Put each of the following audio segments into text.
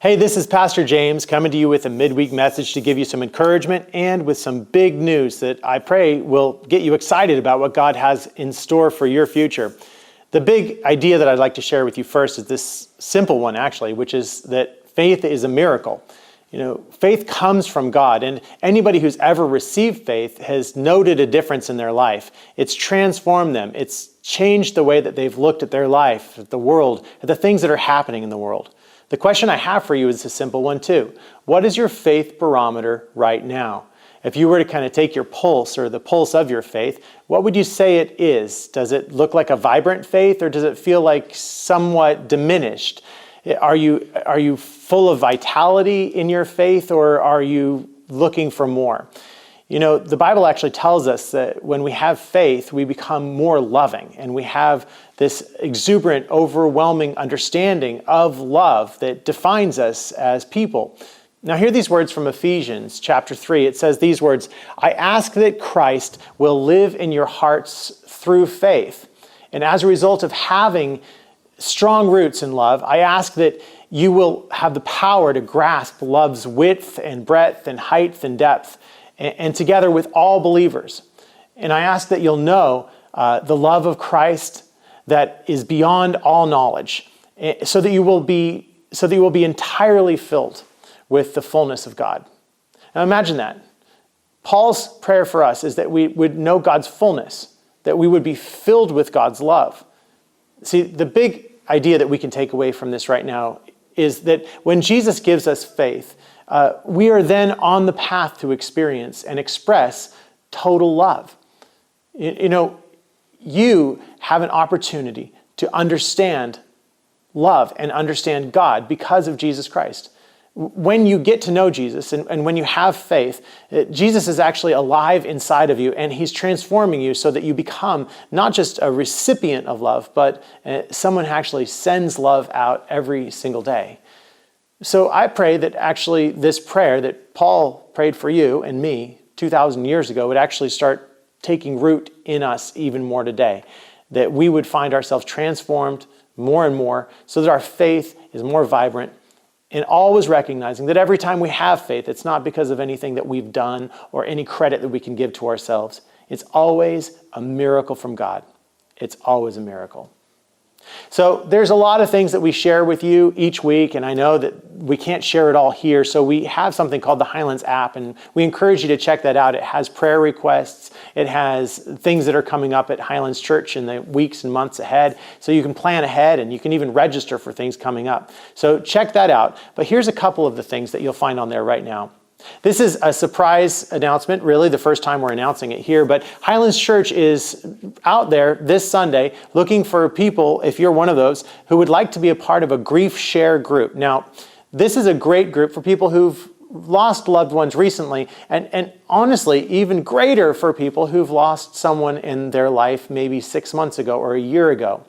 Hey, this is Pastor James coming to you with a midweek message to give you some encouragement and with some big news that I pray will get you excited about what God has in store for your future. The big idea that I'd like to share with you first is this simple one, actually, which is that faith is a miracle. You know, faith comes from God, and anybody who's ever received faith has noted a difference in their life. It's transformed them. It's changed the way that they've looked at their life, at the world, at the things that are happening in the world. The question I have for you is a simple one too. What is your faith barometer right now? If you were to kind of take your pulse or the pulse of your faith, what would you say it is? Does it look like a vibrant faith, or does it feel like somewhat diminished? Are you full of vitality in your faith, or are you looking for more? You know, the Bible actually tells us that when we have faith, we become more loving, and we have this exuberant, overwhelming understanding of love that defines us as people. Now, hear these words from Ephesians chapter 3. It says these words, "I ask that Christ will live in your hearts through faith. And as a result of having strong roots in love, I ask that you will have the power to grasp love's width and breadth and height and depth, and together with all believers. And I ask that you'll know the love of Christ that is beyond all knowledge, so that you will be entirely filled with the fullness of God." Now imagine that. Paul's prayer for us is that we would know God's fullness, that we would be filled with God's love. See, the big idea that we can take away from this right now is that when Jesus gives us faith, we are then on the path to experience and express total love. You know, you have an opportunity to understand love and understand God because of Jesus Christ. When you get to know Jesus and when you have faith, Jesus is actually alive inside of you, and he's transforming you so that you become not just a recipient of love, but someone who actually sends love out every single day. So I pray that actually this prayer that Paul prayed for you and me 2,000 years ago would actually start taking root in us even more today, that we would find ourselves transformed more and more so that our faith is more vibrant, and always recognizing that every time we have faith, it's not because of anything that we've done or any credit that we can give to ourselves. It's always a miracle from God. It's always a miracle. So there's a lot of things that we share with you each week, and I know that we can't share it all here, so we have something called the Highlands app, and we encourage you to check that out. It has prayer requests. It has things that are coming up at Highlands Church in the weeks and months ahead, so you can plan ahead, and you can even register for things coming up. So check that out. But here's a couple of the things that you'll find on there right now. This is a surprise announcement, really the first time we're announcing it here, but Highlands Church is out there this Sunday looking for people, if you're one of those, who would like to be a part of a grief share group. Now, this is a great group for people who've lost loved ones recently, and honestly, even greater for people who've lost someone in their life maybe 6 months ago or a year ago.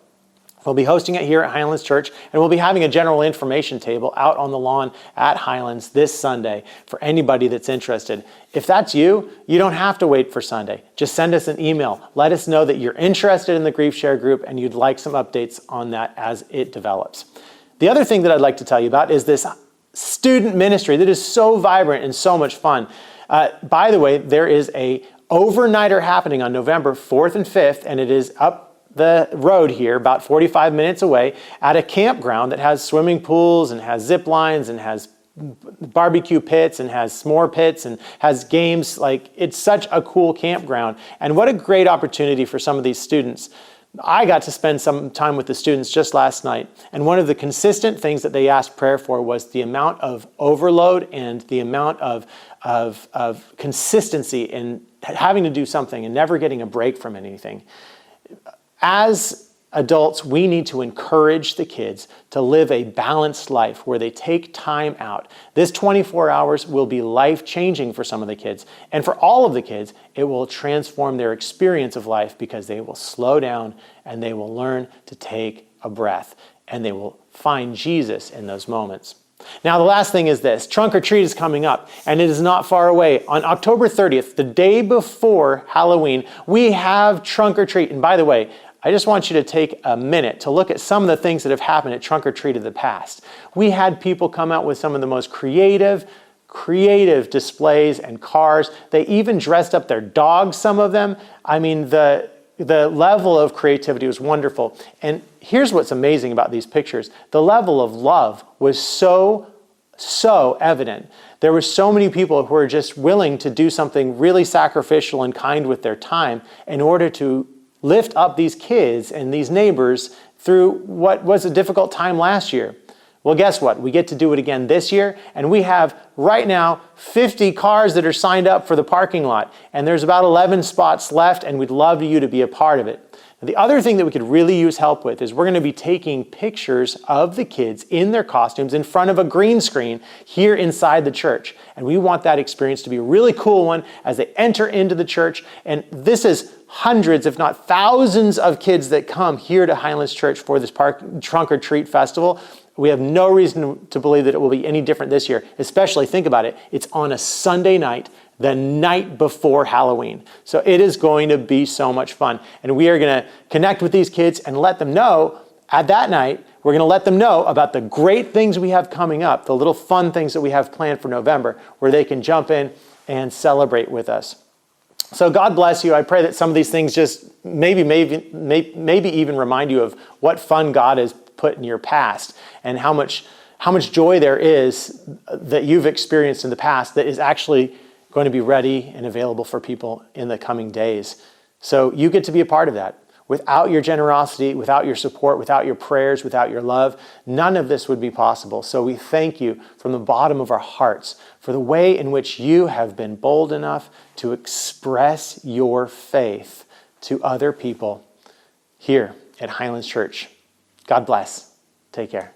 We'll be hosting it here at Highlands Church, and we'll be having a general information table out on the lawn at Highlands this Sunday for anybody that's interested. If that's you, you don't have to wait for Sunday. Just send us an email. Let us know that you're interested in the Grief Share group and you'd like some updates on that as it develops. The other thing that I'd like to tell you about is this student ministry that is so vibrant and so much fun. By the way, there is a overnighter happening on November 4th and 5th, and it is up the road here, about 45 minutes away, at a campground that has swimming pools and has zip lines and has barbecue pits and has s'more pits and has games. Like, it's such a cool campground, and what a great opportunity for some of these students. I got to spend some time with the students just last night, and one of the consistent things that they asked prayer for was the amount of overload and the amount of consistency in having to do something and never getting a break from anything. As adults, we need to encourage the kids to live a balanced life where they take time out. This 24 hours will be life-changing for some of the kids. And for all of the kids, it will transform their experience of life because they will slow down and they will learn to take a breath. And they will find Jesus in those moments. Now, the last thing is this. Trunk or Treat is coming up, and it is not far away. On October 30th, the day before Halloween, we have Trunk or Treat. And by the way, I just want you to take a minute to look at some of the things that have happened at Trunk or Treat of the past. We had people come out with some of the most creative displays and cars. They even dressed up their dogs, some of them. I mean, the level of creativity was wonderful. And here's what's amazing about these pictures. The level of love was so evident. There were so many people who were just willing to do something really sacrificial and kind with their time in order to lift up these kids and these neighbors through what was a difficult time last year. Well, guess what? We get to do it again this year, and we have right now 50 cars that are signed up for the parking lot, and there's about 11 spots left, and we'd love you to be a part of it. Now, the other thing that we could really use help with is we're going to be taking pictures of the kids in their costumes in front of a green screen here inside the church, and we want that experience to be a really cool one as they enter into the church, and this is hundreds, if not thousands of kids that come here to Highlands Church for this Trunk or Treat Festival. We have no reason to believe that it will be any different this year, especially, think about it, it's on a Sunday night, the night before Halloween. So it is going to be so much fun. And we are going to connect with these kids and let them know at that night, we're going to let them know about the great things we have coming up, the little fun things that we have planned for November, where they can jump in and celebrate with us. So God bless you. I pray that some of these things just maybe even remind you of what fun God has put in your past and how much joy there is that you've experienced in the past that is actually going to be ready and available for people in the coming days. So you get to be a part of that. Without your generosity, without your support, without your prayers, without your love, none of this would be possible. So we thank you from the bottom of our hearts for the way in which you have been bold enough to express your faith to other people here at Highlands Church. God bless. Take care.